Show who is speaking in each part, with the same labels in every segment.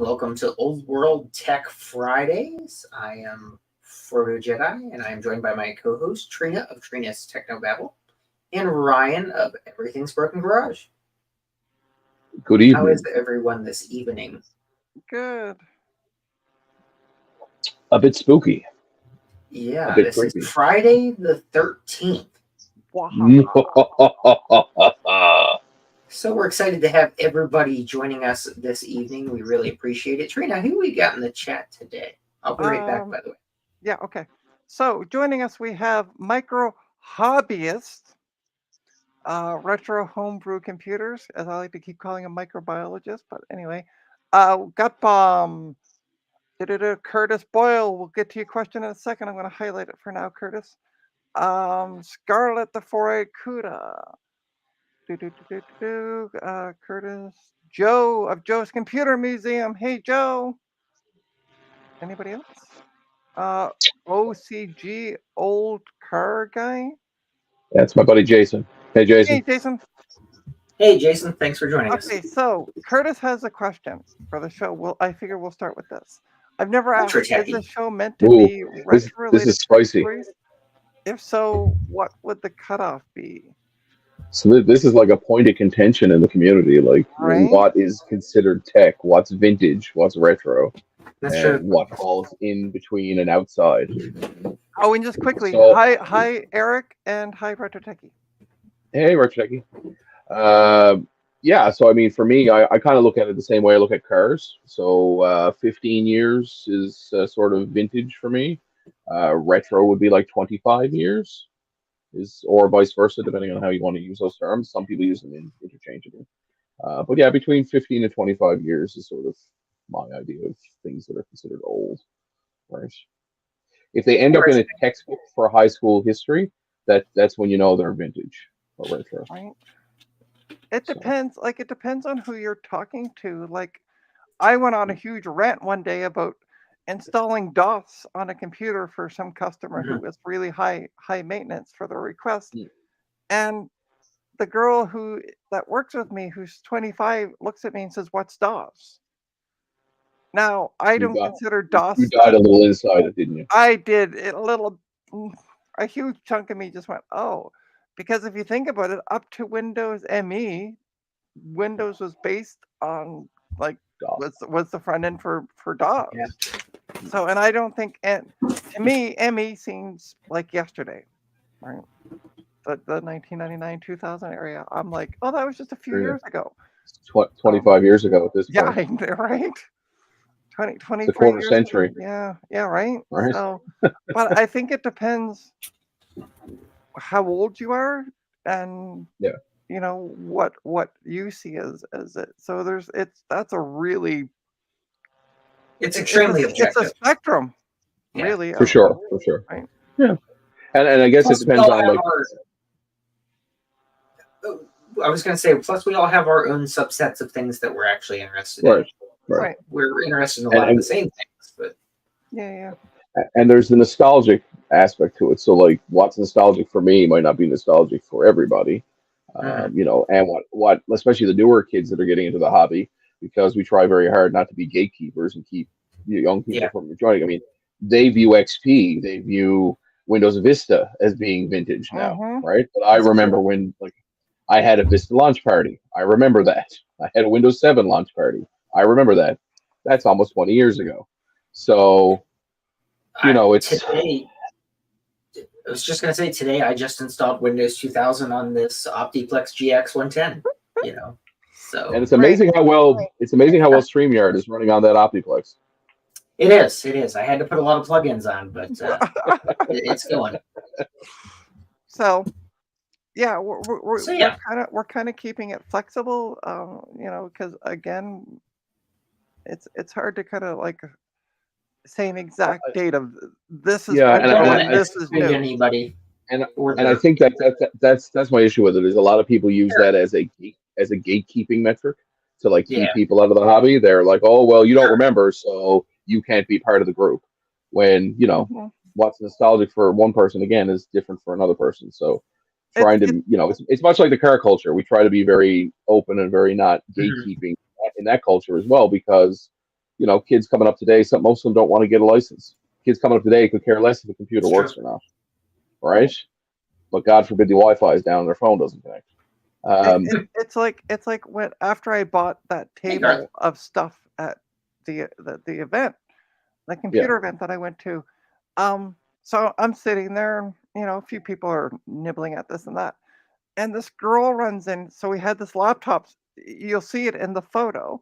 Speaker 1: welcome to Old World Tech Fridays. I am Frodo Jedi, and I am joined by my co-host Trina of Trina's Technobabble and Ryan of Everything's Broken Garage.
Speaker 2: Good evening.
Speaker 1: How is everyone this evening?
Speaker 3: Good.
Speaker 2: A bit spooky.
Speaker 1: Yeah,
Speaker 2: A bit
Speaker 1: this
Speaker 2: creepy.
Speaker 1: is Friday the 13th.
Speaker 3: Wow.
Speaker 1: So we're excited to have everybody joining us this evening. We really appreciate it. Trina, who we got in the chat today? I'll be right back, by the way.
Speaker 3: Yeah, okay. So joining us, we have micro hobbyist, retro homebrew computers, as I like to keep calling him microbiologist. But anyway, got Curtis Boyle. We'll get to your question in a second. I'm going to highlight it for now, Curtis. Scarlet the Four-Eyed Cuda. Curtis. Joe of Joe's Computer Museum. Hey, Joe. Anybody else? OCG Old Car Guy.
Speaker 2: That's my buddy Jason. Hey, Jason.
Speaker 3: Hey, Jason.
Speaker 1: Hey, Jason. Thanks for joining us.
Speaker 3: Okay, so Curtis has a question for the show. I figure we'll start with this. I've never asked, is the show meant to be retro-related?
Speaker 2: This is spicy.
Speaker 3: Stories? If so, what would the cutoff be?
Speaker 2: So this is like a point of contention in the community, like
Speaker 3: Right?
Speaker 2: what is considered tech, what's vintage, what's retro,
Speaker 1: That's
Speaker 2: and
Speaker 1: true.
Speaker 2: what falls in between and outside.
Speaker 3: Oh, and just quickly,
Speaker 2: So-
Speaker 3: hi, Eric, and hi, Retro Techie.
Speaker 2: Hey, Retro Techie. Yeah, so I mean, for me, I kind of look at it the same way I look at cars. So 15 years is sort of vintage for me. Retro would be like 25 years, or vice versa, depending on how you want to use those terms. Some people use them interchangeably. But yeah, between 15 and 25 years is sort of my idea of things that are considered old. Right? If they end up in a textbook for high school history, that's when you know they're vintage or retro.
Speaker 3: Right. It depends. Like, it depends on who you're talking to. Like, I went on a huge rant one day about installing DOS on a computer for some customer who was really high maintenance for the request. And the girl that works with me, who's 25, looks at me and says, "What's DOS?" Now, I don't consider DOS.
Speaker 2: You died a little inside it, didn't you?
Speaker 3: I did. A huge chunk of me just went, oh, because if you think about it, up to Windows ME, Windows was based on like was the front end for DOS.
Speaker 1: Yeah.
Speaker 3: So, and I don't think, and to me, ME seems like yesterday, right? The 1999 2000 area. I'm like, oh, that was just a few years ago.
Speaker 2: 25 years ago at this point.
Speaker 3: Yeah, right. 20
Speaker 2: It's a quarter century.
Speaker 3: Yeah, right.
Speaker 2: Right.
Speaker 3: So, but I think it depends how old you are and you know what you see as it. So that's a really
Speaker 1: it's extremely objective.
Speaker 3: It's a spectrum, really.
Speaker 2: For sure.
Speaker 3: Right.
Speaker 2: Yeah, and I guess
Speaker 1: plus
Speaker 2: it depends on like.
Speaker 1: I was going to say, plus we all have our own subsets of things that we're actually interested in.
Speaker 2: Right.
Speaker 1: We're interested in a lot of the same things, but
Speaker 3: yeah.
Speaker 2: And there's the nostalgic aspect to it. So like, what's nostalgic for me might not be nostalgic for everybody. You know, and what especially the newer kids that are getting into the hobby, because we try very hard not to be gatekeepers and keep young people from joining. I mean, they view XP, they view Windows Vista as being vintage now, right? But I remember when I had a Vista launch party. I remember that. I had a Windows 7 launch party. I remember that. That's almost 20 years ago. So, you know, it's.
Speaker 1: Today, I was just going to say, today I just installed Windows 2000 on this Optiplex GX 110. You know, so.
Speaker 2: And it's amazing how well StreamYard is running on that Optiplex.
Speaker 1: It is. I had to put a lot of plugins on, but it's going.
Speaker 3: So. Yeah, we're kind of keeping it flexible, you know, because again, it's hard to kind of like say an exact date of this is this is new.
Speaker 1: Anybody,
Speaker 2: and I think that's my issue with it is a lot of people use that as a gatekeeping metric to like keep people out of the hobby. They're like, oh well, you don't remember, so you can't be part of the group. When you know what's nostalgic for one person again is different for another person. So. Trying to, you know, it's much like the car culture. We try to be very open and very not gatekeeping in that culture as well, because kids coming up today, most of them don't want to get a license. Kids coming up today could care less if a computer works or not, right? But God forbid the Wi-Fi is down and their phone doesn't connect.
Speaker 3: It's like when after I bought that table of stuff at the event, the computer event that I went to. So I'm sitting there, and a few people are nibbling at this and that, and this girl runs in. So we had this laptop. You'll see it in the photo,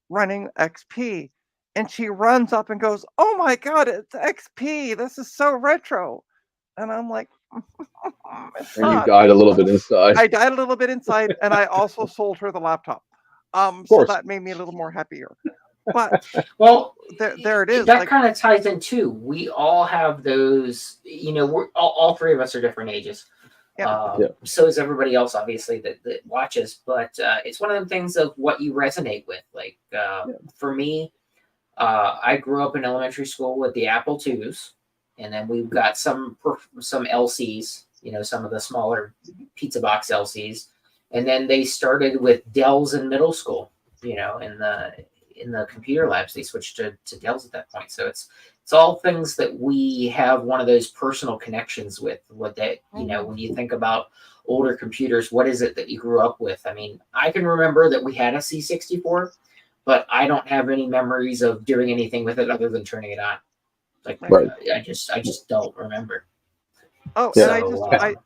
Speaker 3: running XP, and she runs up and goes, "Oh my God, it's XP! This is so retro," and I'm like. It's
Speaker 2: And you
Speaker 3: not.
Speaker 2: died a little bit inside.
Speaker 3: I died a little bit inside, and I also sold her the laptop. So that made me a little more happier. But
Speaker 1: well,
Speaker 3: there it is.
Speaker 1: That kind of ties in too. We all have those. We're all three of us are different ages. So is everybody else, obviously, that watches. But it's one of them things of what you resonate with. Like for me, I grew up in elementary school with the Apple IIs. And then we've got some LCs, some of the smaller pizza box LCs, and then they started with Dells in middle school. In the computer labs, they switched to Dells at that point. So it's all things that we have one of those personal connections with. What that when you think about older computers, what is it that you grew up with? I mean, I can remember that we had a C64, but I don't have any memories of doing anything with it other than turning it on. I just don't remember.
Speaker 3: Oh, so, and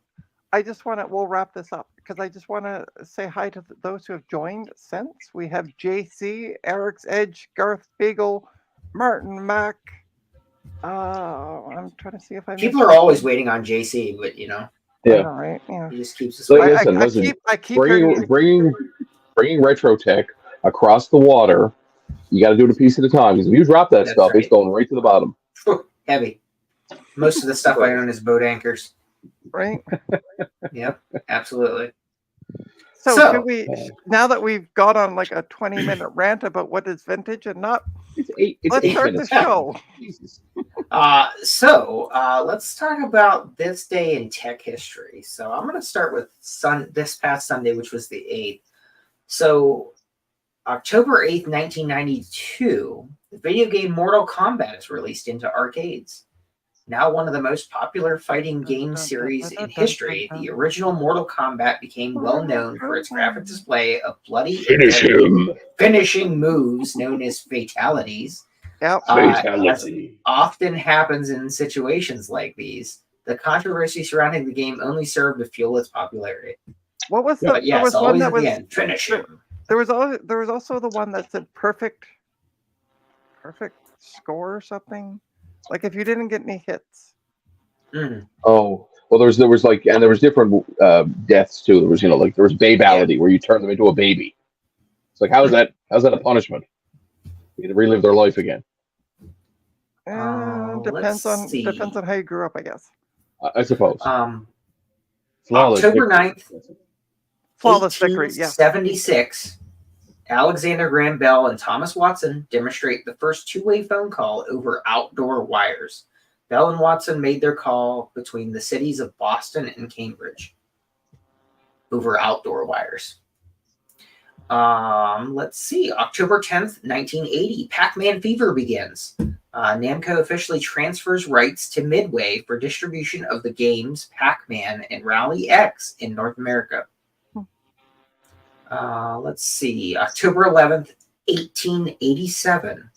Speaker 3: I just want to. We'll wrap this up because I just want to say hi to those who have joined since. We have JC, Eric's Edge, Garth Beagle, Martin Mack. I'm trying to see if I.
Speaker 1: People are always waiting on JC, but
Speaker 3: Yeah. All right. Yeah.
Speaker 1: He just keeps us.
Speaker 2: So listen.
Speaker 3: I keep
Speaker 2: bringing retro tech across the water. You got to do it a piece at a time. Because if you drop that stuff, it's going right to the bottom.
Speaker 1: Heavy. Most of the stuff I own is boat anchors.
Speaker 3: Right.
Speaker 1: Yep, absolutely.
Speaker 3: So should we, now that we've got on like a 20-minute rant about what is vintage and not, let's start the show.
Speaker 1: Let's talk about this day in tech history. So I'm going to start with this past Sunday, which was the 8th. So October 8th, 1992, the video game Mortal Kombat is released into arcades. Now one of the most popular fighting game series in history, the original Mortal Kombat became well known for its graphic display of bloody finishing moves known as fatalities.
Speaker 2: Fatality.
Speaker 1: Often happens in situations like these. The controversy surrounding the game only served to fuel its popularity.
Speaker 3: What was the?
Speaker 1: But yes,
Speaker 3: there was
Speaker 1: always
Speaker 3: one that
Speaker 1: at
Speaker 3: was
Speaker 1: the end. Finish him.
Speaker 3: There was also the one that said perfect score or something. Like if you didn't get any hits.
Speaker 1: Mm.
Speaker 2: Oh, well, there was like, and there was different deaths too. There was there was babality where you turn them into a baby. It's like how's that a punishment? You get to relive their life again.
Speaker 3: Depends on how you grew up, I guess.
Speaker 2: I suppose.
Speaker 1: October 9th,
Speaker 3: Flawless victory, yeah.
Speaker 1: 1976, Alexander Graham Bell and Thomas Watson demonstrate the first two-way phone call over outdoor wires. Bell and Watson made their call between the cities of Boston and Cambridge over outdoor wires. Let's see. October 10th, 1980, Pac-Man fever begins. Namco officially transfers rights to Midway for distribution of the games Pac-Man and Rally X in North America. Let's see. October 11th, 1887.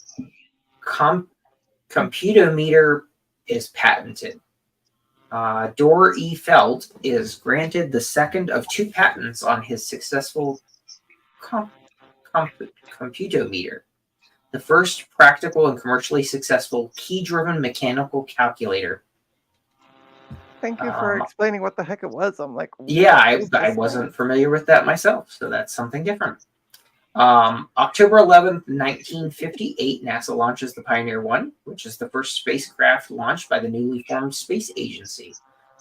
Speaker 1: Computometer is patented. Dor E. Felt is granted the second of two patents on his successful computometer. The first practical and commercially successful key-driven mechanical calculator.
Speaker 3: Thank you for explaining what the heck it was. I'm like,
Speaker 1: yeah, I wasn't familiar with that myself, so that's something different. October 11th, 1958, NASA launches the Pioneer 1, which is the first spacecraft launched by the newly formed space agency.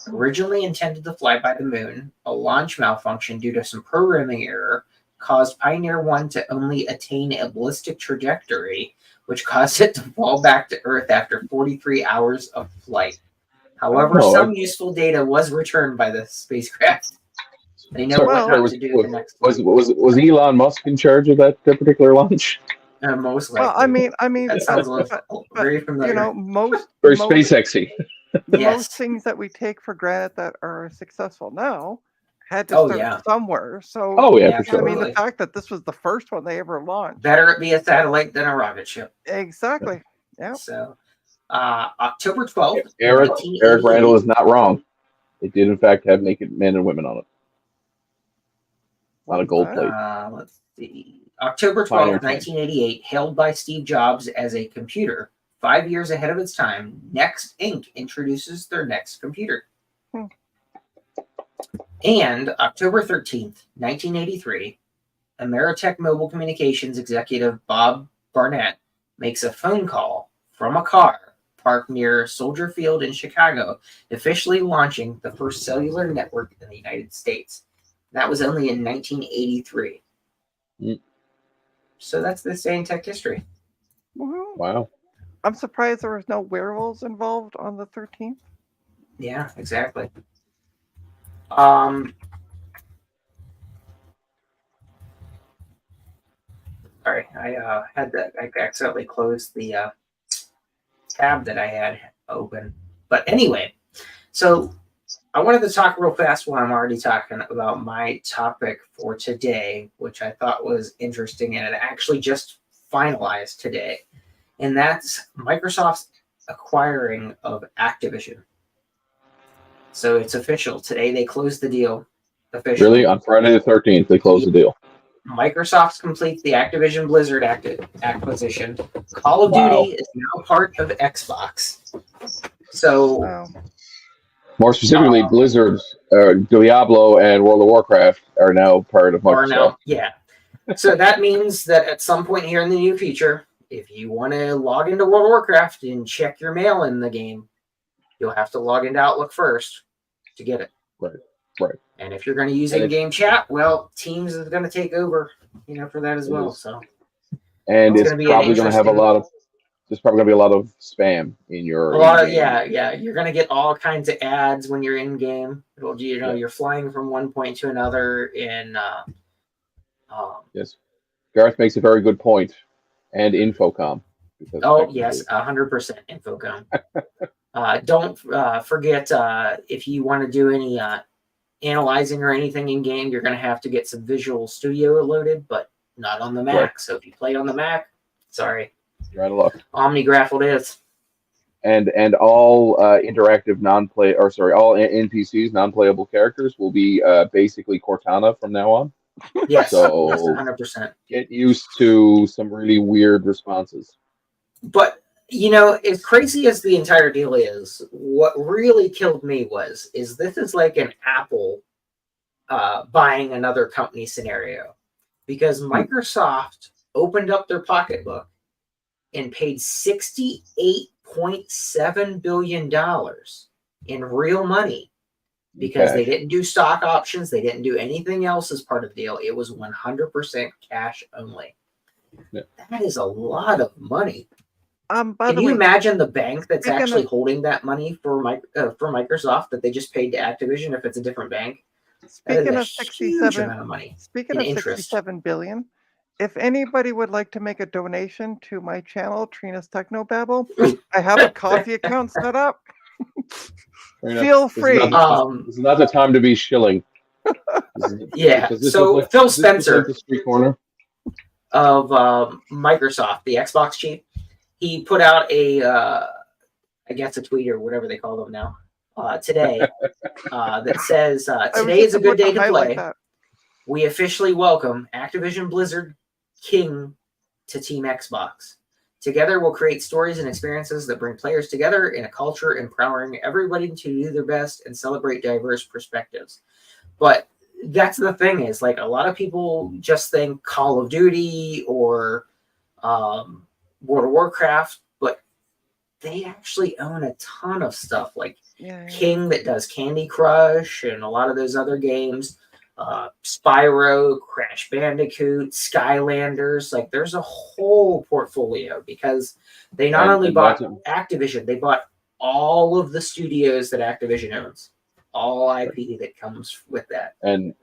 Speaker 1: Originally intended to fly by the moon, a launch malfunction due to some programming error caused Pioneer 1 to only attain a ballistic trajectory, which caused it to fall back to Earth after 43 hours of flight. However, some useful data was returned by the spacecraft. They know what not to do the next time.
Speaker 2: Was Elon Musk in charge of that particular launch?
Speaker 1: Most likely.
Speaker 3: Well, I mean,
Speaker 1: that sounds very
Speaker 3: but
Speaker 1: familiar.
Speaker 3: you know, most
Speaker 2: Very SpaceXy.
Speaker 3: most
Speaker 1: Yes.
Speaker 3: things that we take for granted that are successful now had to
Speaker 1: Oh,
Speaker 3: start
Speaker 1: yeah.
Speaker 3: somewhere. So
Speaker 2: Oh yeah, for
Speaker 3: I mean,
Speaker 2: sure.
Speaker 3: the fact that this was the first one they ever launched.
Speaker 1: Better it be a satellite than a rocket ship.
Speaker 3: Exactly. Yeah.
Speaker 1: So, October 12th,
Speaker 2: Eric
Speaker 1: 1988.
Speaker 2: Randall is not wrong. It did in fact have naked men and women on it. On a gold plate.
Speaker 1: Let's see. October 12th,
Speaker 2: Pioneer
Speaker 1: 1988, hailed by Steve Jobs as a computer 5 years ahead of its time, Next Inc. introduces their next computer. And October 13th, 1983, Ameritech Mobile Communications executive Bob Barnett makes a phone call from a car parked near Soldier Field in Chicago, officially launching the first cellular network in the United States. That was only in 1983. So that's this day in tech history.
Speaker 2: Wow.
Speaker 3: I'm surprised there was no werewolves involved on the 13th.
Speaker 1: Yeah, exactly. Sorry, I accidentally closed the tab that I had open. But anyway, so I wanted to talk real fast while I'm already talking about my topic for today, which I thought was interesting, and it actually just finalized today. And that's Microsoft's acquiring of Activision. So it's official. Today they closed the deal officially.
Speaker 2: Really? On Friday the 13th, they closed the deal.
Speaker 1: Microsoft completes the Activision Blizzard acquisition. Call of Duty is now part of Xbox. So,
Speaker 2: more specifically, Blizzard's Diablo and World of Warcraft are now part of Microsoft.
Speaker 1: Yeah. So that means that at some point here in the near future, if you want to log into World of Warcraft and check your mail in the game, you'll have to log into Outlook first to get it.
Speaker 2: Right.
Speaker 1: And if you're going to use in-game chat, well, Teams is going to take over, for that as well. So,
Speaker 2: and it's probably going to have there's probably going to be a lot of spam in your.
Speaker 1: Yeah. You're going to get all kinds of ads when you're in game. You're flying from one point to another in.
Speaker 2: Yes, Gareth makes a very good point, and Infocom.
Speaker 1: Yes, 100% Infocom. Don't forget if you want to do any analyzing or anything in game, you're going to have to get some Visual Studio loaded, but not on the Mac. Right. So if you play on the Mac, sorry,
Speaker 2: you're out of luck.
Speaker 1: OmniGraffle it is.
Speaker 2: And all interactive all NPCs, non-playable characters, will be basically Cortana from now on.
Speaker 1: Yes,
Speaker 2: so
Speaker 1: 100%.
Speaker 2: Get used to some really weird responses.
Speaker 1: But as crazy as the entire deal is, what really killed me is this is like an Apple buying another company scenario, because Microsoft opened up their pocketbook and paid $68.7 billion in real money, because they didn't do stock options. They didn't do anything else as part of the deal. It was 100% cash only. Yeah. That is a lot of money. Can you imagine the bank that's actually holding that money for Microsoft that they just paid to Activision if it's a different bank?
Speaker 3: Speaking of
Speaker 1: huge amount of money.
Speaker 3: Speaking of interest. $67 billion, if anybody would like to make a donation to my channel, Trina's Technobabble, I have a coffee account set up. Feel free.
Speaker 2: This is not the time to be shilling.
Speaker 1: So Phil Spencer
Speaker 2: the street corner
Speaker 1: of Microsoft, the Xbox chief, he put out a tweet or whatever they call them now today that says, today is a good day to play. We officially welcome Activision Blizzard King to Team Xbox. Together, we'll create stories and experiences that bring players together in a culture empowering everybody to do their best and celebrate diverse perspectives. But that's the thing is, like, a lot of people just think Call of Duty or World of Warcraft, but they actually own a ton of stuff, like King that does Candy Crush and a lot of those other games. Spyro, Crash Bandicoot, Skylanders, like there's a whole portfolio, because they not only bought Activision, they bought all of the studios that Activision owns, all IP that comes with that.
Speaker 2: And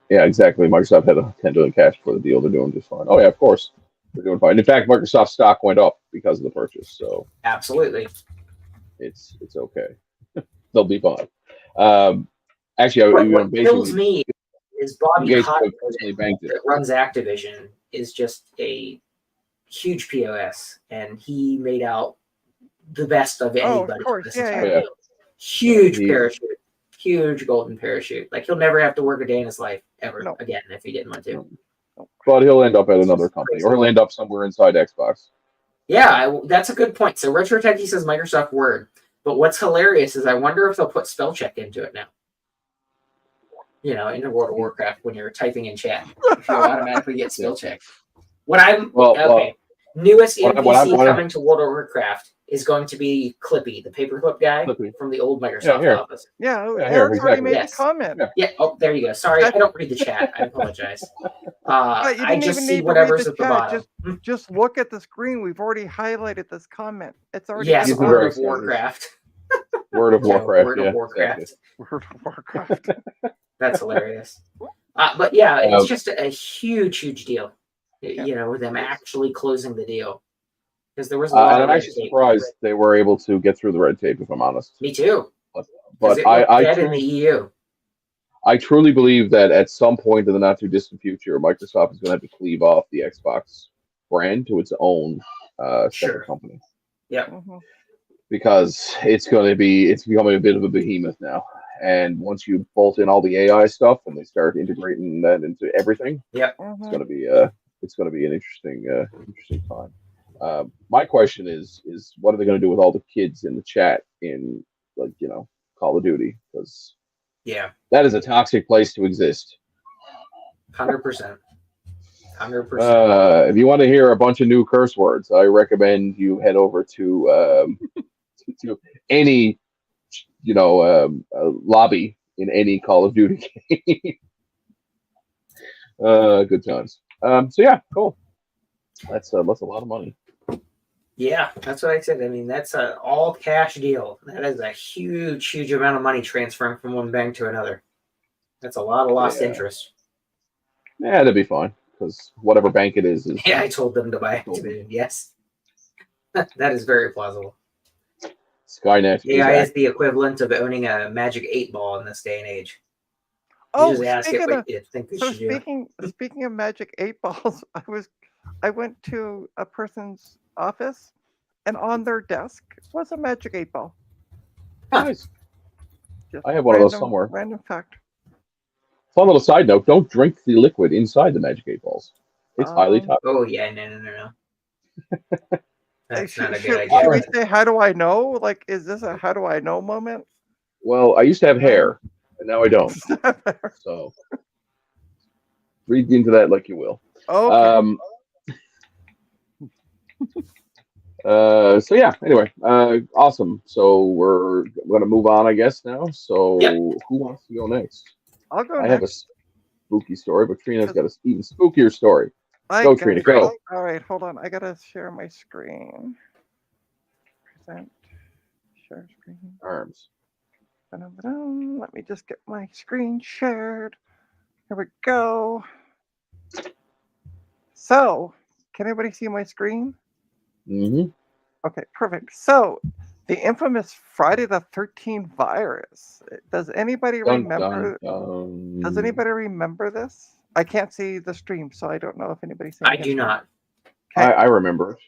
Speaker 2: yeah, exactly. Microsoft had $10 billion cash for the deal. They're doing just fine. Oh yeah, of course. They're doing fine. In fact, Microsoft stock went up because of the purchase, so
Speaker 1: Absolutely.
Speaker 2: it's okay. They'll be fine. Actually,
Speaker 1: What kills
Speaker 2: basically,
Speaker 1: me is
Speaker 2: Bill
Speaker 1: Bobby
Speaker 2: Gates
Speaker 1: Kotick
Speaker 2: personally banked it.
Speaker 1: that runs Activision is just a huge POS, and he made out the best of anybody.
Speaker 3: of course.
Speaker 1: This
Speaker 3: Yeah,
Speaker 1: entire
Speaker 3: yeah.
Speaker 1: deal. Huge
Speaker 2: He-
Speaker 1: parachute, huge golden parachute. Like he'll never have to work a day in his life ever
Speaker 3: No.
Speaker 1: again if he didn't want to.
Speaker 2: But he'll end up at another company, or he'll end up somewhere inside Xbox.
Speaker 1: Yeah, that's a good point. So Retro Techie says Microsoft Word, but what's hilarious is I wonder if they'll put spell check into it now. You know, in the World of Warcraft when you're typing in chat, if you'll automatically get spell check. What I'm newest NPC coming to World of Warcraft is going to be Clippy, the paperclip guy from the old Microsoft office.
Speaker 3: Yeah, Eric's already made the comment.
Speaker 1: Yeah. Oh, there you go. Sorry, I don't read the chat. I apologize. I just see whatever's at the bottom.
Speaker 3: Just look at the screen. We've already highlighted this comment. It's already
Speaker 1: World of Warcraft.
Speaker 2: Word of Warcraft.
Speaker 1: Word of Warcraft.
Speaker 2: Exactly.
Speaker 3: Word of Warcraft.
Speaker 1: That's hilarious. But yeah, it's just a huge deal. You know, with them actually closing the deal. Because there was a lot of
Speaker 2: I'm actually surprised they were able to get through the red tape, if I'm honest.
Speaker 1: Me too.
Speaker 2: But
Speaker 1: in the EU.
Speaker 2: I truly believe that at some point in the not too distant future, Microsoft is going to have to cleave off the Xbox brand to its own separate company.
Speaker 1: Yeah.
Speaker 3: Mm-hmm.
Speaker 2: Because it's becoming a bit of a behemoth now. And once you bolt in all the AI stuff and they start integrating that into everything, it's going to be an interesting time. My question is what are they going to do with all the kids in the chat in Call of Duty? Because that is a toxic place to exist.
Speaker 1: 100%. 100%.
Speaker 2: If you want to hear a bunch of new curse words, I recommend you head over to to any lobby in any Call of Duty game. Good times. So yeah, cool. That's a lot of money.
Speaker 1: Yeah, that's what I said. I mean, that's an all cash deal. That is a huge amount of money transferring from one bank to another. That's a lot of lost interest.
Speaker 2: Yeah, that'd be fine because whatever bank it is.
Speaker 1: Yeah, I told them to buy Activision. Yes, that is very plausible.
Speaker 2: Skynet.
Speaker 1: AI is the equivalent of owning a Magic 8-ball in this day and age.
Speaker 3: Speaking of Magic 8-balls, I went to a person's office, and on their desk was a Magic 8-ball.
Speaker 2: Nice. I have one of those somewhere.
Speaker 3: Random fact.
Speaker 2: Fun little side note: don't drink the liquid inside the Magic 8-balls. It's highly toxic.
Speaker 1: Oh yeah, no. That's not a good idea.
Speaker 3: Should we say, how do I know? Like, is this a how do I know moment?
Speaker 2: Well, I used to have hair, and now I don't. So read into that like you will.
Speaker 3: Okay.
Speaker 2: So yeah. Anyway, awesome. So we're gonna move on, I guess now. So who wants to go next?
Speaker 3: I'll go.
Speaker 2: I have a spooky story, but Trina's got an even spookier story. Go, Trina, go.
Speaker 3: All right, hold on. I gotta share my screen. Present. Share screen.
Speaker 2: Arms.
Speaker 3: Let me just get my screen shared. Here we go. So, can everybody see my screen?
Speaker 2: Mm-hmm.
Speaker 3: Okay, perfect. So, the infamous Friday the 13th virus. Does anybody remember? Does anybody remember this? I can't see the stream, so I don't know if anybody's saying
Speaker 1: I do not.
Speaker 3: Okay.
Speaker 2: I remember it.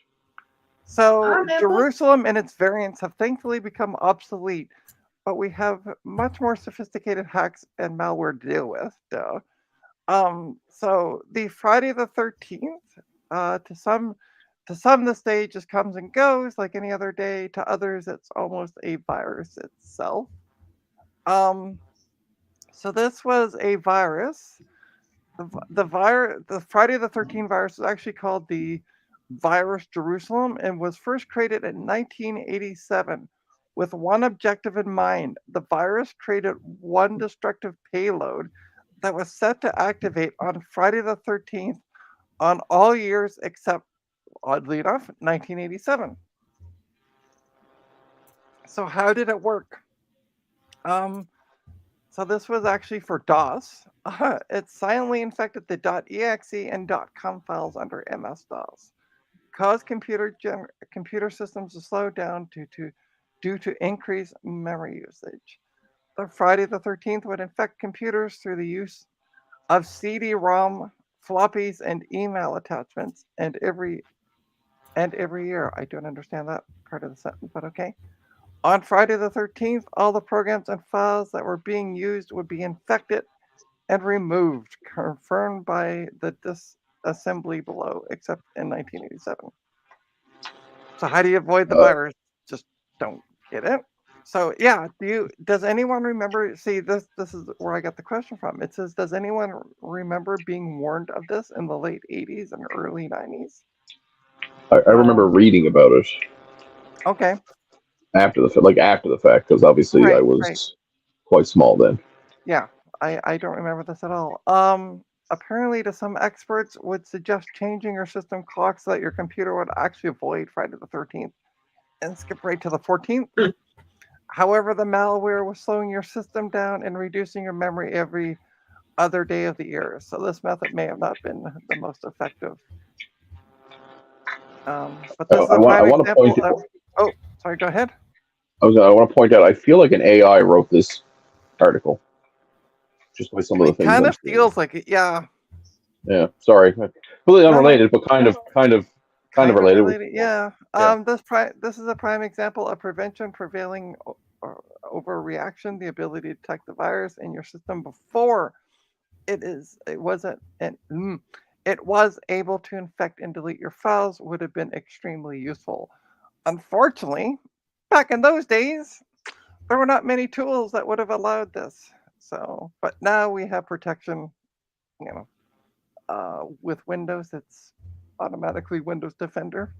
Speaker 3: So Jerusalem and its variants have thankfully become obsolete, but we have much more sophisticated hacks and malware to deal with. So the Friday the 13th, to some this day just comes and goes like any other day. To others, it's almost a virus itself. So this was a virus. The Friday the 13th virus is actually called the virus Jerusalem and was first created in 1987 with one objective in mind. The virus created one destructive payload that was set to activate on Friday the 13th on all years except, oddly enough, 1987. So how did it work? So this was actually for DOS. It silently infected the .exe and .com files under MS-DOS. cause computer systems to slow down due to increased memory usage. The Friday the 13th would infect computers through the use of CD-ROM, floppies, and email attachments, and every year. I don't understand that part of the sentence, but okay. On Friday the 13th, all the programs and files that were being used would be infected and removed, confirmed by the disassembly below, except in 1987. So how do you avoid the virus? Just don't get it. So yeah, does anyone remember? See, this is where I got the question from. It says, does anyone remember being warned of this in the late 80s and early 90s?
Speaker 2: I remember reading about it.
Speaker 3: Okay.
Speaker 2: After the fact, because obviously I was quite small then.
Speaker 3: Yeah, I don't remember this at all. Apparently, to some experts, would suggest changing your system clock so that your computer would actually avoid Friday the 13th and skip right to the 14th. However, the malware was slowing your system down and reducing your memory every other day of the year. So this method may have not been the most effective. But this is a prime example. Oh, sorry. Go ahead.
Speaker 2: I want to point out. I feel like an AI wrote this article, just by some of the things.
Speaker 3: It kind of feels like it. Yeah.
Speaker 2: Yeah. Sorry. Completely unrelated, but kind of related.
Speaker 3: Yeah. This is a prime example of prevention prevailing overreaction, the ability to detect the virus in your system before it was able to infect and delete your files would have been extremely useful. Unfortunately, back in those days, there were not many tools that would have allowed this. So, but now we have protection, with Windows, it's automatically Windows Defender.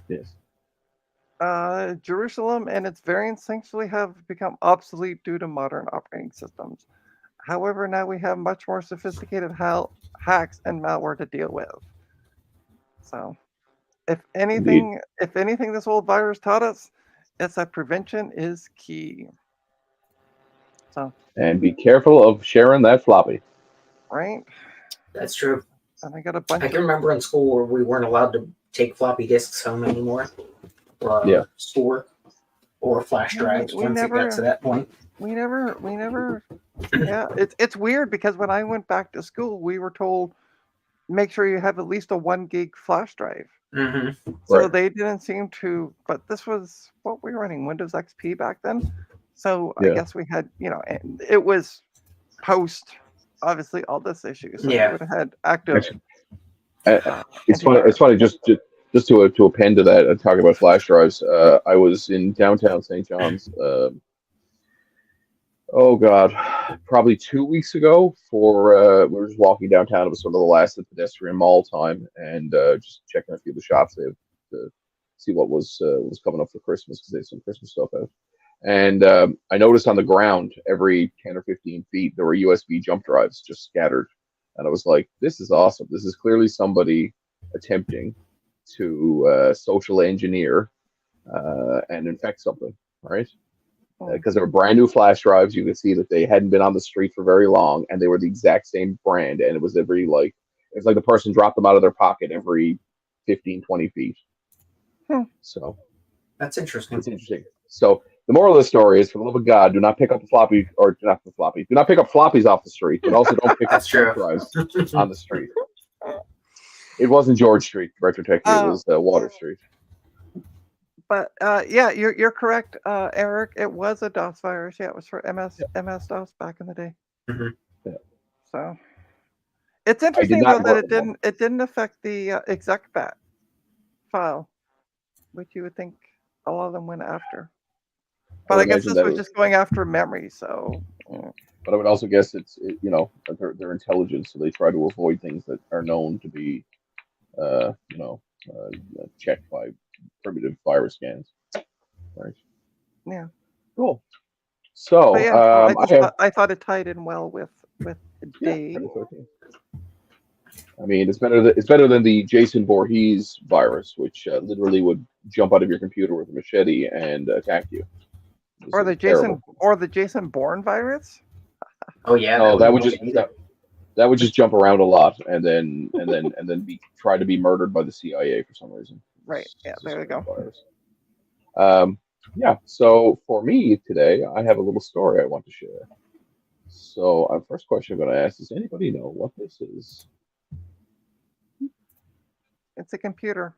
Speaker 2: Yes.
Speaker 3: Jerusalem and its variants thankfully have become obsolete due to modern operating systems. However, now we have much more sophisticated hacks and malware to deal with. So, if anything, this old virus taught us, it's that prevention is key. So.
Speaker 2: And be careful of sharing that floppy.
Speaker 3: Right.
Speaker 1: That's true.
Speaker 3: And I got a bunch.
Speaker 1: I can remember in school where we weren't allowed to take floppy disks home anymore. Schoolwork or flash drives once it got to that point.
Speaker 3: We never. Yeah, it's weird because when I went back to school, we were told make sure you have at least a 1 gig flash drive.
Speaker 1: Mm-hmm.
Speaker 3: So they didn't seem to. But this was what we were running, Windows XP back then. So I guess we had, and it was post obviously all this issues. So we would have had active.
Speaker 2: It's funny. Just to append to that and talk about flash drives, I was in downtown St. John's, probably 2 weeks ago we were just walking downtown. It was sort of the last of pedestrian mall time, and just checking a few of the shops to see what was coming up for Christmas, because they had some Christmas stuff out. And I noticed on the ground every 10 or 15 feet, there were USB jump drives just scattered. And I was like, this is awesome. This is clearly somebody attempting to social engineer and infect something, right? Because they were brand new flash drives. You could see that they hadn't been on the street for very long, and they were the exact same brand. And it was it's like the person dropped them out of their pocket every 15, 20 feet. So
Speaker 1: that's interesting.
Speaker 2: It's interesting. So the moral of the story is, for the love of God, do not pick up do not pick up floppies off the street, but also don't pick up drives on the street. It wasn't George Street, Retro Tech. It was Water Street.
Speaker 3: But you're correct, Eric. It was a DOS virus. Yeah, it was for MS DOS back in the day.
Speaker 1: Mm-hmm.
Speaker 2: Yeah.
Speaker 3: So it's interesting though that it didn't affect the execbat file, which you would think a lot of them went after. But I guess this was just going after memory. So.
Speaker 2: But I would also guess they're intelligent, so they try to avoid things that are known to be, checked by primitive virus scans. Right.
Speaker 3: Yeah.
Speaker 2: Cool. So
Speaker 3: I thought it tied in well with D.
Speaker 2: I mean, it's better than the Jason Voorhees virus, which literally would jump out of your computer with a machete and attack you.
Speaker 3: Or the Jason Bourne virus.
Speaker 1: Oh yeah.
Speaker 2: No, that would that would just jump around a lot, and then be try to be murdered by the CIA for some reason.
Speaker 3: Right. Yeah. There we go.
Speaker 2: Virus. Yeah. So for me today, I have a little story I want to share. So, first question I'm going to ask: does anybody know what this is?
Speaker 3: It's a computer.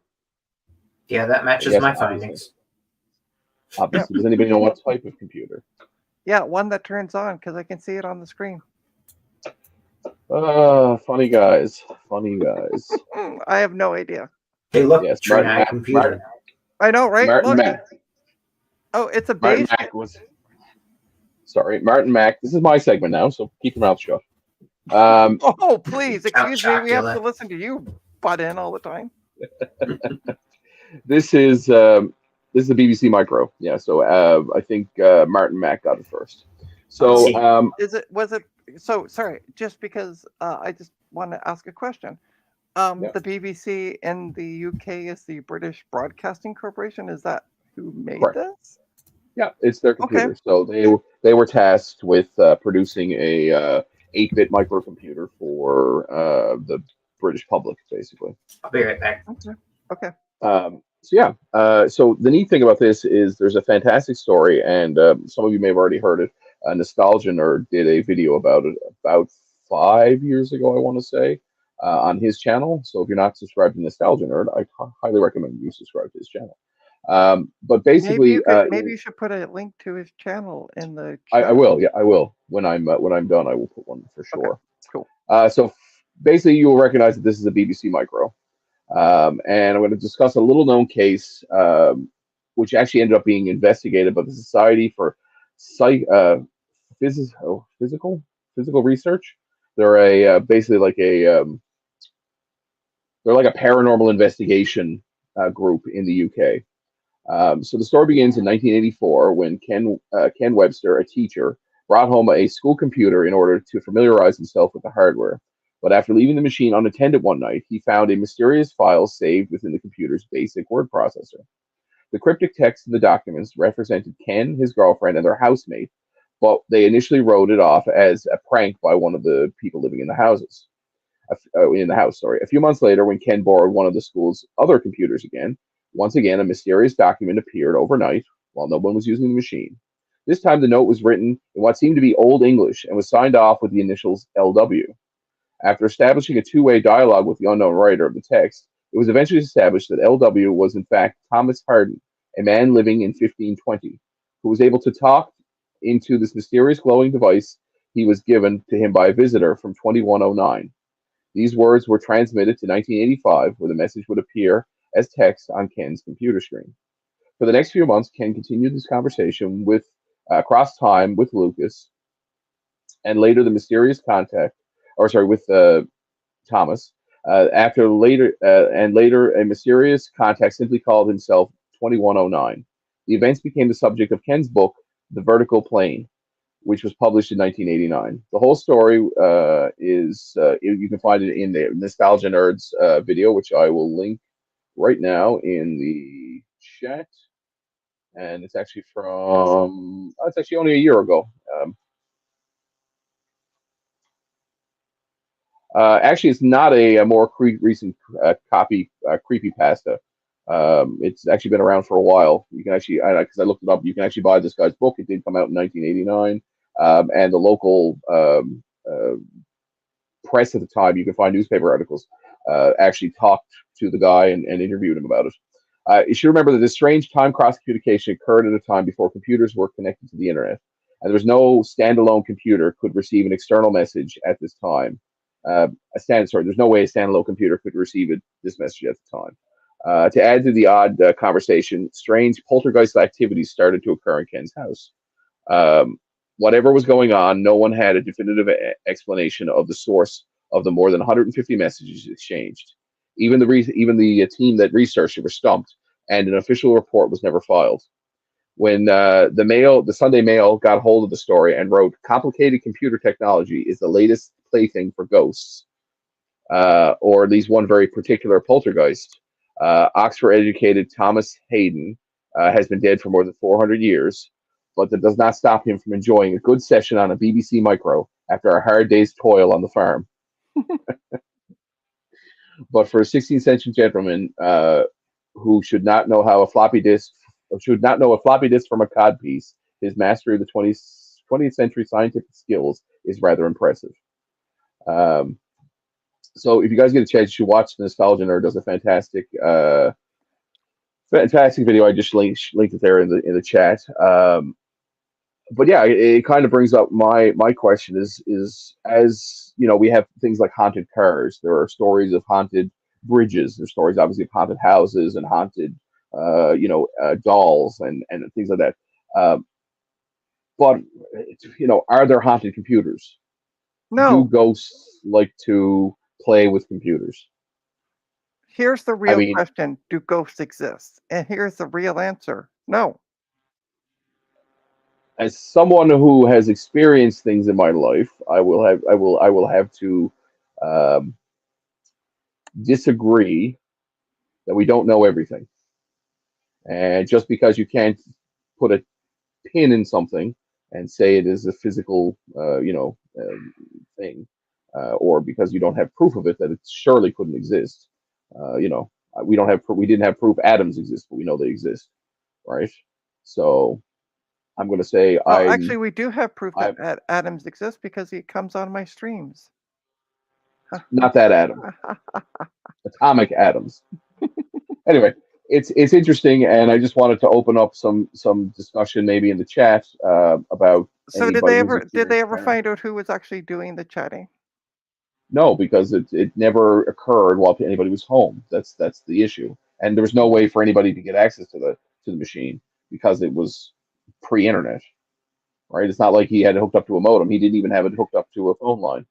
Speaker 1: Yeah, that matches
Speaker 2: Yes,
Speaker 1: my
Speaker 2: obviously.
Speaker 1: findings.
Speaker 2: Obviously, does anybody know what type of computer?
Speaker 3: Yeah, one that turns on because I can see it on the screen.
Speaker 2: Funny guys. Funny guys.
Speaker 3: I have no idea.
Speaker 1: Hey, look,
Speaker 2: Yes,
Speaker 1: Trina, computer.
Speaker 3: I know, right?
Speaker 2: Martin
Speaker 3: Look.
Speaker 2: Mac.
Speaker 3: Oh, it's a
Speaker 2: Martin
Speaker 3: base.
Speaker 2: Mac was. Sorry, Martin Mac. This is my segment now, so keep your mouth shut.
Speaker 3: Oh, please, excuse me. We have
Speaker 1: Chocula.
Speaker 3: to listen to you butt in all the time.
Speaker 2: This is a BBC Micro. Yeah, so I think Martin Mac got it first. So
Speaker 3: was it? So sorry, just because I just want to ask a question. The BBC in the UK is the British Broadcasting Corporation. Is that who made this?
Speaker 2: Yeah, it's their computer. Okay. So they were tasked with producing a 8-bit microcomputer for the British public, basically.
Speaker 1: I'll be right back.
Speaker 3: Okay.
Speaker 2: So yeah, so the neat thing about this is there's a fantastic story, and some of you may have already heard it. Nostalgia Nerd did a video about it about 5 years ago, I want to say, on his channel. So if you're not subscribed to Nostalgia Nerd, I highly recommend you subscribe to his channel. But basically,
Speaker 3: maybe you should put a link to his channel in the
Speaker 2: chat. I will. Yeah, I will. When I'm done, I will put one for sure.
Speaker 3: Okay, cool.
Speaker 2: So basically, you will recognize that this is a BBC Micro. And I'm going to discuss a little known case, which actually ended up being investigated by the Society for Physical Research. They're basically like they're like a paranormal investigation group in the UK. So the story begins in 1984 when Ken Webster, a teacher, brought home a school computer in order to familiarize himself with the hardware. But after leaving the machine unattended one night, he found a mysterious file saved within the computer's basic word processor. The cryptic text in the documents represented Ken, his girlfriend, and their housemate, but they initially wrote it off as a prank by one of the people living in the house. A few months later, when Ken borrowed one of the school's other computers again, once again a mysterious document appeared overnight while no one was using the machine. This time, the note was written in what seemed to be Old English and was signed off with the initials LW. After establishing a two-way dialogue with the unknown writer of the text, it was eventually established that LW was in fact Thomas Harden, a man living in 1520, who was able to talk into this mysterious glowing device he was given to him by a visitor from 2109. These words were transmitted to 1985, where the message would appear as text on Ken's computer screen. For the next few months, Ken continued this conversation with across time with Lucas, and later the mysterious contact. With Thomas. Later, a mysterious contact simply called himself 2109. The events became the subject of Ken's book, The Vertical Plane, which was published in 1989. The whole story you can find it in the Nostalgia Nerds video, which I will link right now in the chat. And it's actually it's actually only a year ago. Actually, it's not a more recent copy creepypasta. It's actually been around for a while. You can actually, because I looked it up, you can actually buy this guy's book. It did come out in 1989, and the local press at the time, you can find newspaper articles, actually talked to the guy and interviewed him about it. You should remember that this strange time cross communication occurred at a time before computers were connected to the internet, and there was no standalone computer could receive an external message at this time. There's no way a standalone computer could receive this message at the time. To add to the odd conversation, strange poltergeist activities started to occur in Ken's house. Whatever was going on, no one had a definitive explanation of the source of the more than 150 messages exchanged. Even the team that researched it were stumped, and an official report was never filed. When the Sunday Mail got hold of the story and wrote, "Complicated computer technology is the latest plaything for ghosts," or at least one very particular poltergeist. Oxford-educated Thomas Hayden has been dead for more than 400 years, but that does not stop him from enjoying a good session on a BBC Micro after a hard day's toil on the farm. But for a 16th century gentleman who should not know a floppy disk from a codpiece, his mastery of the 20th century scientific skills is rather impressive. So if you guys get a chance, you should watch Nostalgia Nerd does a fantastic video. I just linked it there in the chat. But yeah, it kind of brings up my question is as you know, we have things like haunted cars. There are stories of haunted bridges. There's stories obviously of haunted houses and haunted dolls and things like that. But you know, are there haunted computers?
Speaker 3: No.
Speaker 2: Do ghosts like to play with computers?
Speaker 3: Here's the real question: do ghosts exist? And here's the real answer: no.
Speaker 2: As someone who has experienced things in my life, I will have to disagree that we don't know everything. And just because you can't put a pin in something and say it is a physical, thing, or because you don't have proof of it, that it surely couldn't exist. We didn't have proof atoms exist, but we know they exist, right? So I'm going to say
Speaker 3: actually, we do have proof that atoms exist because it comes on my streams.
Speaker 2: Not that atom. Atomic atoms. Anyway, it's interesting, and I just wanted to open up some discussion maybe in the chat about.
Speaker 3: So did they ever find out who was actually doing the chatting?
Speaker 2: No, because it never occurred while anybody was home. That's the issue, and there was no way for anybody to get access to the machine because it was pre-internet, right? It's not like he had it hooked up to a modem. He didn't even have it hooked up to a phone line.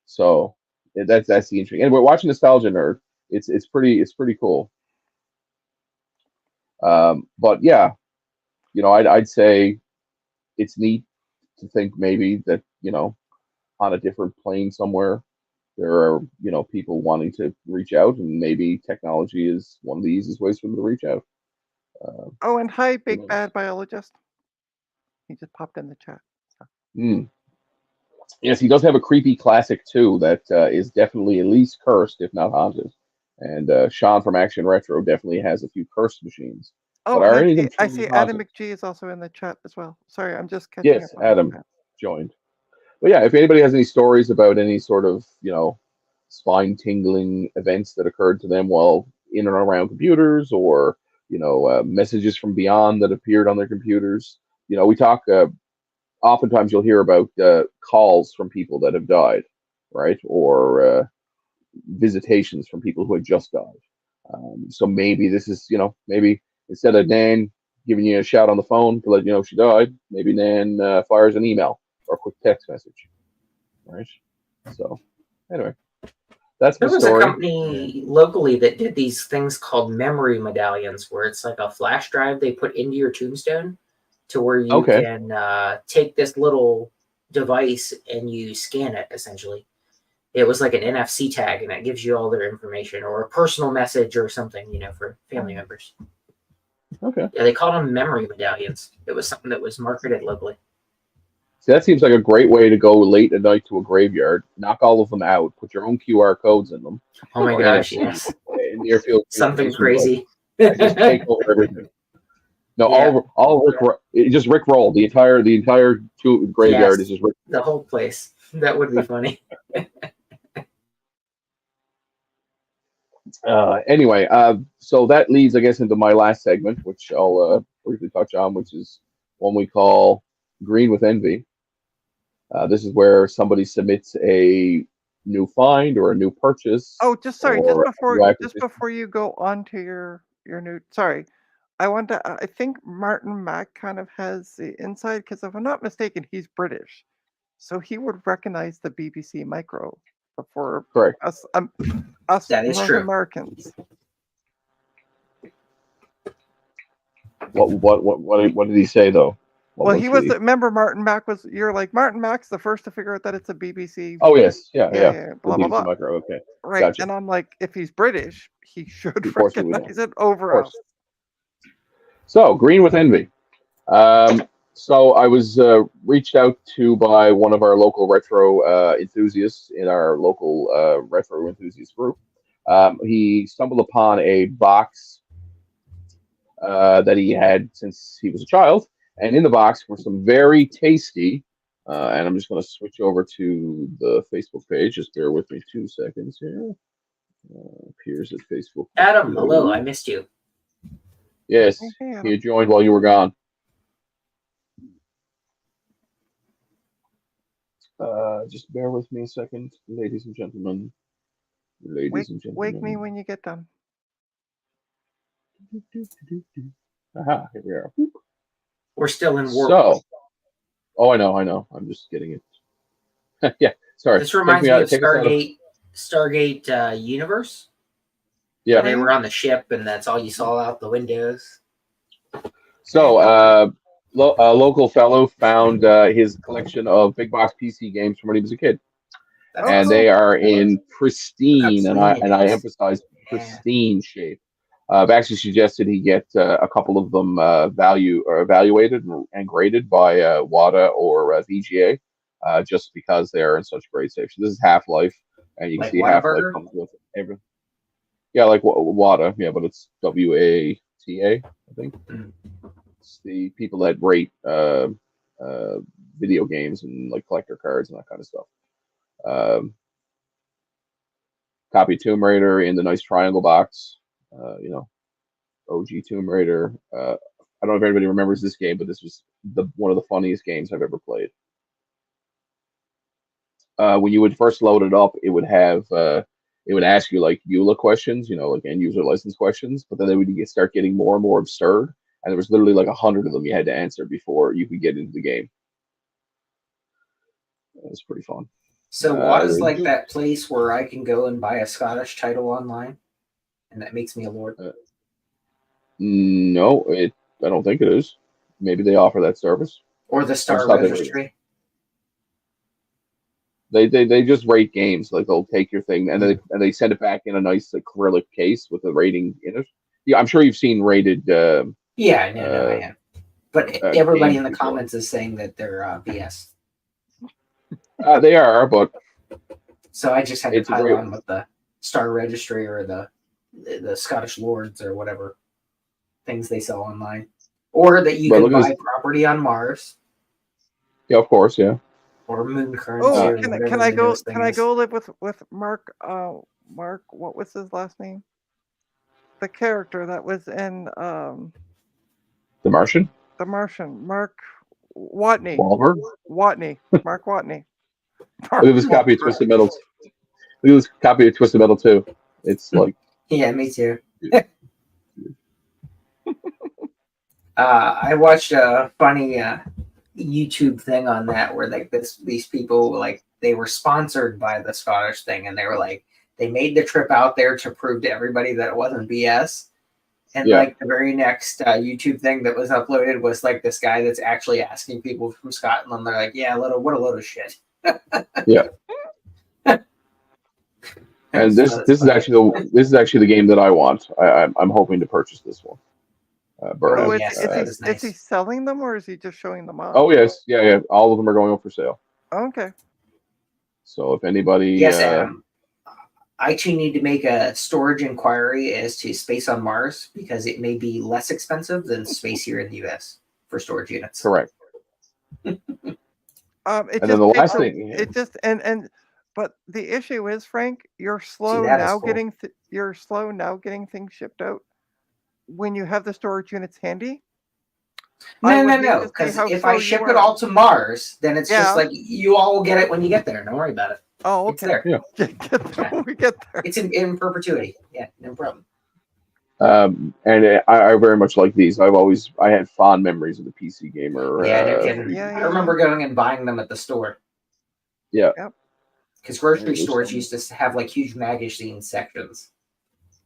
Speaker 2: So that's the interesting. And we're watching Nostalgia Nerd. It's pretty cool. But yeah, you know, I'd say it's neat to think maybe that, you know, on a different plane somewhere, there are, you know, people wanting to reach out, and maybe technology is one of the easiest ways for them to reach out.
Speaker 3: And hi, big bad biologist. He just popped in the chat.
Speaker 2: So. Yes, he does have a creepy classic too that is definitely at least cursed, if not haunted. And Sean from Action Retro definitely has a few cursed machines.
Speaker 3: But are any of them I see Adam McGee is also in the chat as well. Sorry, I'm just catching up.
Speaker 2: Yes, Adam joined. But yeah, if anybody has any stories about any sort of, you know, spine-tingling events that occurred to them while in and around computers, or, you know, messages from beyond that appeared on their computers, you know, we talk. Oftentimes you'll hear about calls from people that have died, right? Or visitations from people who had just died. So maybe this is, you know, maybe instead of Nan giving you a shout on the phone to let you know she died, maybe Nan fires an email or a quick text message, right? So anyway, that's the story.
Speaker 1: There was a company locally that did these things called memory medallions, where it's like a flash drive they put into your tombstone, to where you can take this little device and you scan it, essentially. It was like an NFC tag, and it gives you all their information, or a personal message or something, you know, for family members.
Speaker 2: Okay.
Speaker 1: Yeah, they called them memory medallions. It was something that was marketed locally.
Speaker 2: So that seems like a great way to go late at night to a graveyard, knock all of them out, put your own QR codes in them.
Speaker 1: Oh my gosh, yes.
Speaker 2: Near field
Speaker 1: something crazy.
Speaker 2: Just take over everything. No, yeah. all just Rick roll the entire graveyard is just Rick.
Speaker 1: The whole place. That would be funny.
Speaker 2: Anyway, so that leads, I guess, into my last segment, which I'll briefly touch on, which is one we call Green with Envy. This is where somebody submits a new find or a new purchase.
Speaker 3: Oh, just before you go on to your new. Sorry. I think Martin Mack kind of has the inside, because if I'm not mistaken, he's British. So he would recognize the BBC Micro before us
Speaker 1: that is
Speaker 3: North
Speaker 1: true.
Speaker 3: Americans.
Speaker 2: What did he say though?
Speaker 3: Remember Martin Mack was, you're like, Martin Mack's the first to figure out that it's a BBC.
Speaker 2: Oh yes, yeah.
Speaker 3: Blah blah blah.
Speaker 2: Micro, okay.
Speaker 3: Right, gotcha. And I'm like, if he's British, he should recognize it over us.
Speaker 2: So, Green with Envy. So I was reached out to by one of our local retro enthusiasts in our local retro enthusiast group. He stumbled upon a box that he had since he was a child, and in the box were some very tasty. And I'm just going to switch over to the Facebook page. Just bear with me 2 seconds here. Appears at Facebook.
Speaker 1: Adam, hello, I missed you.
Speaker 2: Yes, he joined while you were gone. Just bear with me a second, ladies and gentlemen. Ladies and gentlemen.
Speaker 3: Wake me when you get done.
Speaker 2: Aha, here we are.
Speaker 1: We're still in war.
Speaker 2: So, oh, I know. I'm just getting it. Yeah, sorry.
Speaker 1: This reminds me of Stargate Universe.
Speaker 2: Yeah.
Speaker 1: They were on the ship, and that's all you saw out the windows.
Speaker 2: So, a local fellow found his collection of big box PC games from when he was a kid, and they are in pristine, and I emphasize pristine shape. I've actually suggested he get a couple of them evaluated and graded by WADA or VGA, just because they are in such great shape. So this is Half-Life, and you can see Half-Life comes with everything. Yeah, like WADA, yeah, but it's WATA, I think. It's the people that rate video games and like collector cards and that kind of stuff. Copy of Tomb Raider in the nice triangle box. OG Tomb Raider. I don't know if anybody remembers this game, but this was one of the funniest games I've ever played. When you would first load it up, it would ask you like EULA questions, like end user license questions, but then they would start getting more and more absurd, and there was literally like 100 of them you had to answer before you could get into the game. It was pretty fun.
Speaker 1: So what is like that place where I can go and buy a Scottish title online, and that makes me a lord?
Speaker 2: No, I don't think it is. Maybe they offer that service.
Speaker 1: Or the Star Registry.
Speaker 2: They just rate games. Like they'll take your thing and they send it back in a nice acrylic case with a rating in it. Yeah, I'm sure you've seen rated. I
Speaker 1: am. But everybody in the comments is saying that they're BS.
Speaker 2: They are, but
Speaker 1: so I just had to pile on with the Star Registry or the Scottish Lords or whatever things they sell online, or that you can buy property on Mars.
Speaker 2: Yeah, of course, yeah.
Speaker 1: Or moon currency.
Speaker 3: Oh, can I go? Can I go live with Mark? Mark, what was his last name? The character that was in
Speaker 2: The Martian.
Speaker 3: The Martian, Mark Watney.
Speaker 2: Wahlberg?
Speaker 3: Watney. Mark Watney.
Speaker 2: Look at this copy of Twisted Metal. Look at this copy of Twisted Metal 2. It's like.
Speaker 1: Yeah, me too. I watched a funny YouTube thing on that where like these people like they were sponsored by the Scottish thing, and they were like they made the trip out there to prove to everybody that it wasn't BS. And like the very next YouTube thing that was uploaded was like this guy that's actually asking people from Scotland. They're like, "Yeah, what a load of shit."
Speaker 2: Yeah. And this is actually the game that I want. I'm hoping to purchase this one.
Speaker 3: Is he selling them or is he just showing them off?
Speaker 2: Oh yes, yeah. All of them are going up for sale.
Speaker 3: Okay.
Speaker 2: So if anybody,
Speaker 1: yes, I too need to make a storage inquiry as to space on Mars because it may be less expensive than space here in the U.S. for storage units.
Speaker 2: Correct.
Speaker 3: But the issue is, Frank, you're slow now getting things shipped out when you have the storage units handy.
Speaker 1: No. Because if I ship it all to Mars, then it's just like you all will get it when you get there. Don't worry about it.
Speaker 3: Oh, okay.
Speaker 1: It's there.
Speaker 2: Yeah.
Speaker 3: We get there.
Speaker 1: It's in perpetuity. Yeah, no problem.
Speaker 2: And I very much like these. I had fond memories of the PC Gamer.
Speaker 1: I remember going and buying them at the store.
Speaker 2: Yeah.
Speaker 1: Because grocery stores used to have like huge magazine sections.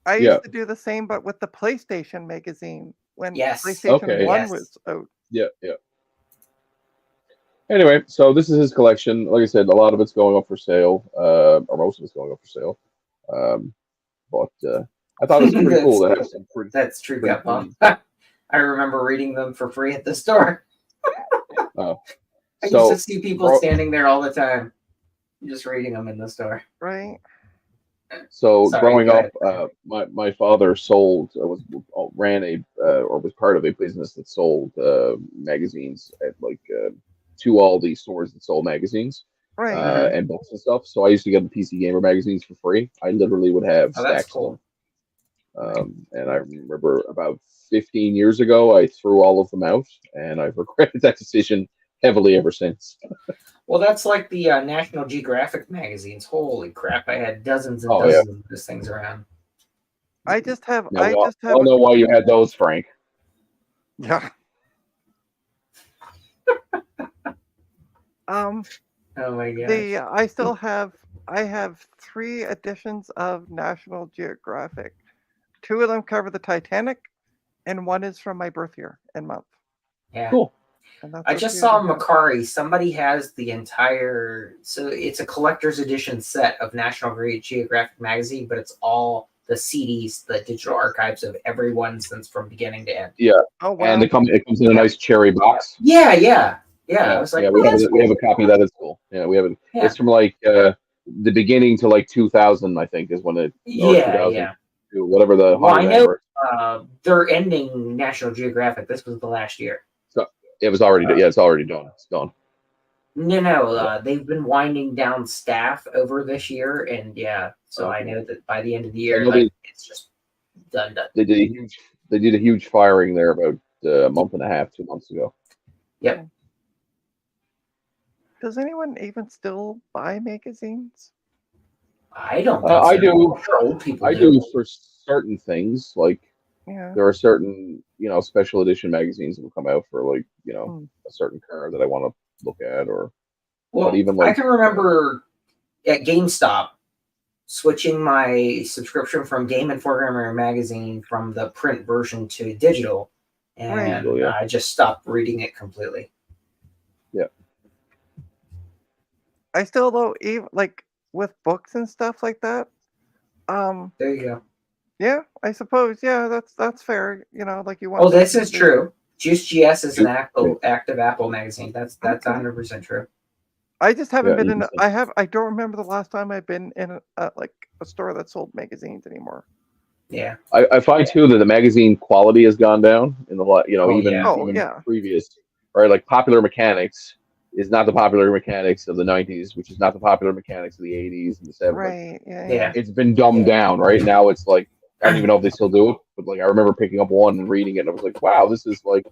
Speaker 3: I used to do the same, but with the PlayStation magazine when PlayStation 1 was out.
Speaker 2: Yeah. Anyway, so this is his collection. Like I said, a lot of it's going up for sale, or most of it's going up for sale. But I thought it was pretty cool to have some pretty.
Speaker 1: That's true, Gutmom. I remember reading them for free at the store. I used to see people standing there all the time, just reading them in the store.
Speaker 3: Right.
Speaker 2: So
Speaker 1: Sorry,
Speaker 2: growing
Speaker 1: go
Speaker 2: up,
Speaker 1: ahead.
Speaker 2: my father ran or was part of a business that sold magazines at like 2 Aldi stores that sold magazines
Speaker 3: Right.
Speaker 2: and books and stuff. So I used to get the PC Gamer magazines for free. I literally would have
Speaker 1: Oh, that's
Speaker 2: stacks
Speaker 1: cool.
Speaker 2: of them. And I remember about 15 years ago, I threw all of them out, and I've regretted that decision heavily ever since.
Speaker 1: Well, that's like the National Geographic magazines. Holy crap! I had dozens and
Speaker 2: Oh yeah.
Speaker 1: dozens of those things around.
Speaker 3: I just have.
Speaker 2: Now,
Speaker 3: I
Speaker 2: we
Speaker 3: just have.
Speaker 2: all know why you had those, Frank.
Speaker 3: Yeah.
Speaker 1: Oh my gosh.
Speaker 3: I still have. I have 3 editions of National Geographic. 2 of them cover the Titanic, and 1 is from my birth year and month.
Speaker 1: Yeah.
Speaker 2: Cool.
Speaker 3: And that's
Speaker 1: I
Speaker 3: what
Speaker 1: just
Speaker 3: 2
Speaker 1: saw
Speaker 3: of them have.
Speaker 1: Macari. Somebody has the entire. So it's a collector's edition set of National Geographic magazine, but it's all the CDs, the digital archives of everyone since from beginning to end.
Speaker 2: Yeah.
Speaker 3: Oh
Speaker 2: And
Speaker 3: wow.
Speaker 2: it comes in a nice cherry box.
Speaker 1: Yeah. I was like,
Speaker 2: we
Speaker 1: oh, that's
Speaker 2: we have
Speaker 1: cool.
Speaker 2: a copy of that at school. Yeah, we have it.
Speaker 1: Yeah.
Speaker 2: It's from like the beginning to like 2000, I think, is when it or 2002, whatever the 100 anniversary.
Speaker 1: They're ending National Geographic. This was the last year.
Speaker 2: So it was already it's already done. It's done.
Speaker 1: No, they've been winding down staff over this year, and so I know that by the end of the year, it's just done.
Speaker 2: They did a huge firing there about a month and a half, 2 months ago.
Speaker 1: Yep.
Speaker 3: Does anyone even still buy magazines?
Speaker 1: I don't think
Speaker 2: I
Speaker 1: so.
Speaker 2: do.
Speaker 1: I'm sure old people
Speaker 2: I do for certain things. Like there are certain special edition magazines that will come out for like a certain car that I want to look at, or
Speaker 1: but even like I can remember at GameStop switching my subscription from Game Informer magazine from the print version to digital, and I just stopped reading it completely.
Speaker 2: Yeah.
Speaker 3: I still though, even like with books and stuff like that.
Speaker 1: There you go.
Speaker 3: Yeah, I suppose. Yeah, that's fair. Like you want.
Speaker 1: Oh, this is true. Juice GS is an active Apple magazine. That's 100% true.
Speaker 3: I just haven't been in. I don't remember the last time I've been in a store that sold magazines anymore.
Speaker 1: Yeah,
Speaker 2: I find too that the magazine quality has gone down in the even previous. Right, like Popular Mechanics is not the Popular Mechanics of the 90s, which is not the Popular Mechanics of the 80s and the 70s.
Speaker 3: Right. Yeah.
Speaker 2: It's been dumbed down. Right now, it's like I don't even know if they still do it, but like I remember picking up one and reading it, and I was like, "Wow, this is like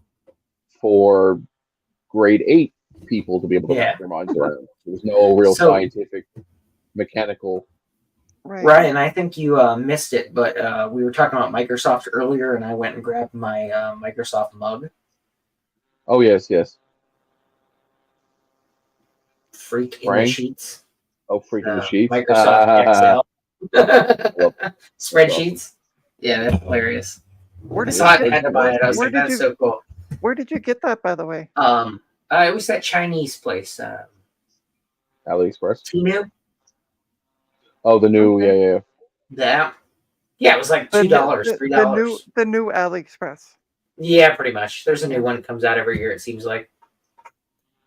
Speaker 2: for grade 8 people to be able to wrap their minds around." There's no real scientific, mechanical.
Speaker 3: Right.
Speaker 1: And I think you missed it, but we were talking about Microsoft earlier, and I went and grabbed my Microsoft mug.
Speaker 2: Oh yes.
Speaker 1: Freak in the sheets.
Speaker 2: Oh, freak in the sheets.
Speaker 1: Microsoft Excel. Spreadsheets. Yeah, that's hilarious. I saw it, I had to buy it. I was like, that's so cool.
Speaker 3: Where did you get that, by the way?
Speaker 1: It was that Chinese place.
Speaker 2: AliExpress.
Speaker 1: Temu.
Speaker 2: Oh, the new, yeah.
Speaker 1: Yeah, it was like $2, $3.
Speaker 3: The new AliExpress.
Speaker 1: Yeah, pretty much. There's a new one that comes out every year, it seems like.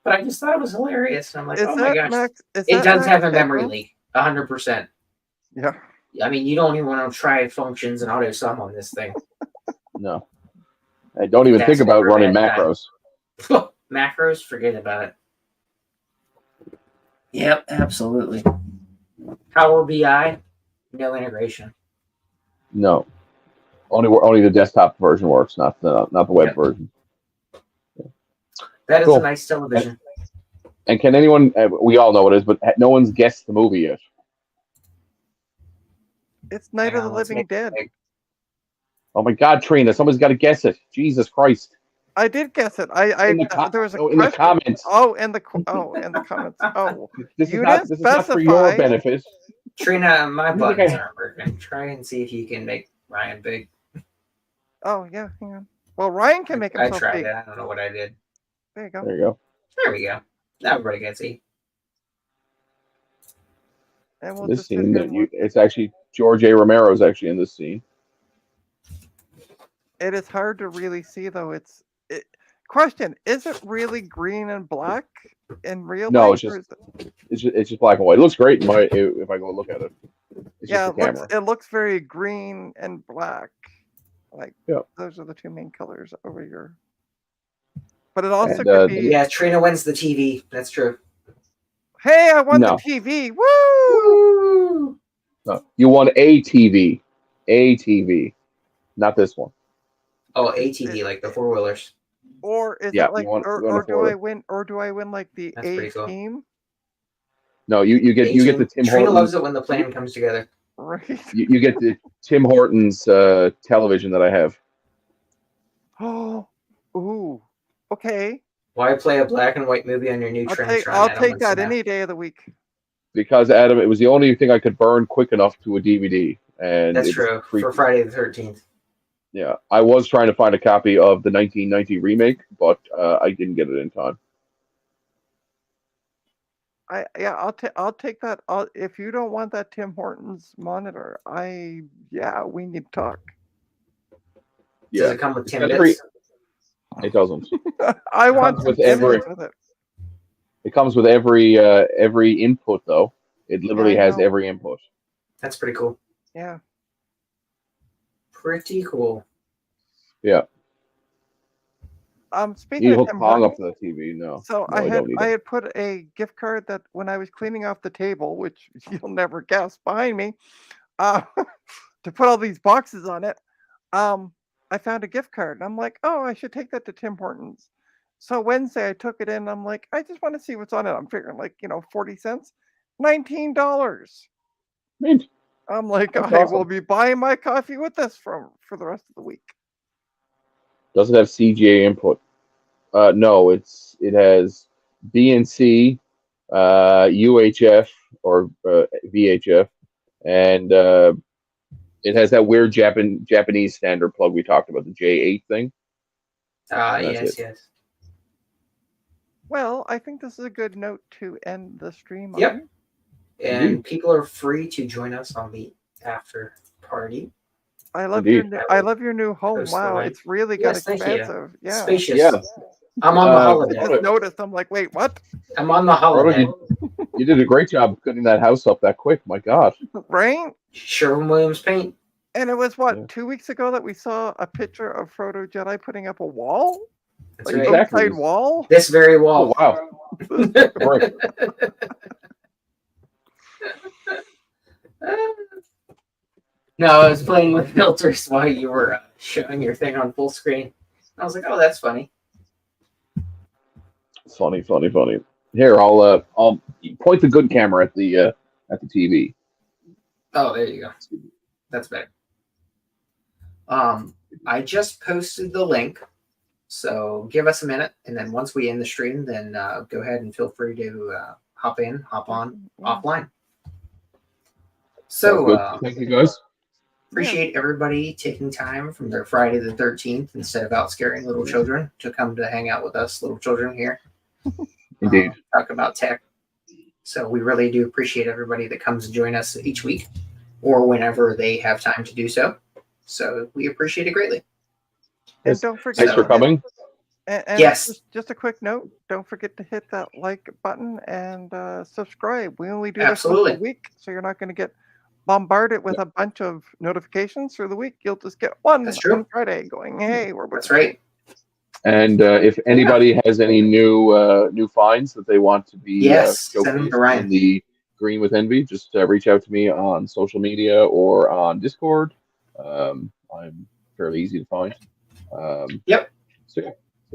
Speaker 1: But I just thought it was hilarious. And I'm like, oh my gosh. It does have a memory leak, 100%.
Speaker 3: Yeah.
Speaker 1: I mean, you don't even want to try functions and auto sum on this thing.
Speaker 2: No. I don't even think about running macros.
Speaker 1: Macros, forget about it. Yep, absolutely. Power BI, no integration.
Speaker 2: No. Only the desktop version works, not the web version.
Speaker 1: That is a nice television.
Speaker 2: And can anyone? We all know it is, but no one's guessed the movie yet.
Speaker 3: It's Night of the Living Dead.
Speaker 2: Oh my God, Trina! Someone's got to guess it. Jesus Christ!
Speaker 3: I did guess it. There was
Speaker 2: in the comments.
Speaker 3: In the comments. Oh,
Speaker 2: this is not for your benefit.
Speaker 1: Trina, my buttons aren't working. Try and see if you can make Ryan big.
Speaker 3: Oh yeah, hang on. Well, Ryan can make himself big.
Speaker 1: I tried it. I don't know what I did.
Speaker 3: There you go.
Speaker 1: There we go. Now everybody can see.
Speaker 3: And we'll
Speaker 2: this scene, it's actually George A. Romero's actually in this scene.
Speaker 3: It is hard to really see though. Question: is it really green and black in real
Speaker 2: No,
Speaker 3: life?
Speaker 2: it's just black and white. It looks great if I go look at it. It's
Speaker 3: Yeah,
Speaker 2: just the camera.
Speaker 3: it looks very green and black. Like,
Speaker 2: yeah,
Speaker 3: those are the two main colors over here. But it also
Speaker 2: and,
Speaker 3: could be.
Speaker 1: Yeah, Trina wins the TV. That's true.
Speaker 3: Hey, I won the
Speaker 2: No.
Speaker 3: TV! Woo!
Speaker 2: No, you won a TV, not this one.
Speaker 1: Oh, ATV, like the four wheelers.
Speaker 3: Or is
Speaker 2: Yeah,
Speaker 3: it like,
Speaker 2: you want
Speaker 3: or
Speaker 2: to
Speaker 3: do I win? Or do I win like the
Speaker 1: That's
Speaker 3: A
Speaker 1: pretty cool.
Speaker 3: team?
Speaker 2: No, you get the Tim
Speaker 1: Trina
Speaker 2: Hortons.
Speaker 1: loves it when the plan comes together.
Speaker 3: Right.
Speaker 2: You get the Tim Hortons television that I have.
Speaker 3: Oh, ooh, okay.
Speaker 1: Why play a black and white movie on your new Trinitron?
Speaker 3: I'll take that any day of the week.
Speaker 2: Because Adam, it was the only thing I could burn quick enough to a DVD, and
Speaker 1: that's true for Friday the 13th.
Speaker 2: Yeah, I was trying to find a copy of the 1990 remake, but I didn't get it in time.
Speaker 3: I'll take that. If you don't want that Tim Hortons monitor, we need to talk.
Speaker 1: Yeah. Does it come with Timbits?
Speaker 2: It doesn't.
Speaker 3: I want some Timbits with it.
Speaker 2: It comes with every input, though. It literally has every input.
Speaker 1: That's pretty cool.
Speaker 3: Yeah.
Speaker 1: Pretty cool.
Speaker 2: Yeah.
Speaker 3: Speaking
Speaker 2: you
Speaker 3: of
Speaker 2: hook
Speaker 3: Tim
Speaker 2: Pong
Speaker 3: Hortons,
Speaker 2: up to the TV. No.
Speaker 3: So
Speaker 2: no,
Speaker 3: I had put a gift card that when I was cleaning off the table, which you'll never guess behind me, to put all these boxes on it. I found a gift card and I'm like, oh, I should take that to Tim Hortons. So Wednesday I took it in. I'm like, I just want to see what's on it. I'm figuring 40 cents, $19.
Speaker 2: Mint.
Speaker 3: I'm like, I will be buying my coffee with this for the rest of the week.
Speaker 2: Doesn't have CGA input. No, it has BNC, UHF or VHF, and it has that weird Japanese standard plug we talked about, the J8 thing.
Speaker 1: Yes.
Speaker 3: Well, I think this is a good note to end the stream
Speaker 1: on.
Speaker 3: And
Speaker 1: Indeed. People are free to join us on the after party.
Speaker 3: I love your new home. Wow, it's really got expansive. Yeah.
Speaker 1: Spacious. Yeah. I'm on the holiday.
Speaker 3: I just noticed. I'm like, wait, what?
Speaker 1: I'm on the holiday.
Speaker 2: You did a great job getting that house up that quick. My God.
Speaker 3: Right?
Speaker 1: Sherwin-Williams paint.
Speaker 3: And it was 2 weeks ago that we saw a picture of Frodo Jedi putting up a wall?
Speaker 1: That's right.
Speaker 3: Outside wall?
Speaker 1: This very wall.
Speaker 2: Oh, wow.
Speaker 1: No, I was playing with filters while you were showing your thing on full screen. I was like, oh, that's funny.
Speaker 2: Funny. Here, I'll point the good camera at the TV.
Speaker 1: Oh, there you go. That's better. I just posted the link, so give us a minute, and then once we end the stream, then go ahead and feel free to hop on offline. So
Speaker 2: thank you, guys.
Speaker 1: Appreciate everybody taking time from their Friday the 13th instead of out scaring little children to come to hang out with us, little children here.
Speaker 2: Indeed.
Speaker 1: Talk about tech. So we really do appreciate everybody that comes and join us each week or whenever they have time to do so. So we appreciate it greatly.
Speaker 3: And don't forget.
Speaker 2: Thanks for coming.
Speaker 3: And
Speaker 1: yes.
Speaker 3: Just a quick note. Don't forget to hit that like button and subscribe. We only do this once a week, so you're not going to get bombarded with a bunch of notifications through the week. You'll just get one on Friday going, hey, we're
Speaker 1: That's right.
Speaker 2: And if anybody has any new finds that they want to be showcased in the Green with Envy, just reach out to me on social media or on Discord. I'm fairly easy to find. So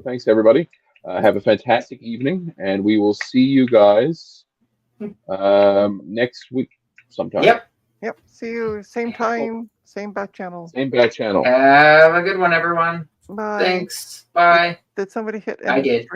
Speaker 2: thanks everybody. Have a fantastic evening, and we will see you guys next week sometime.
Speaker 3: Yep. See you same time, same bat channel.
Speaker 2: Have
Speaker 1: a good one, everyone.
Speaker 3: Bye.
Speaker 1: Thanks. Bye.
Speaker 3: Did somebody hit?
Speaker 1: I did.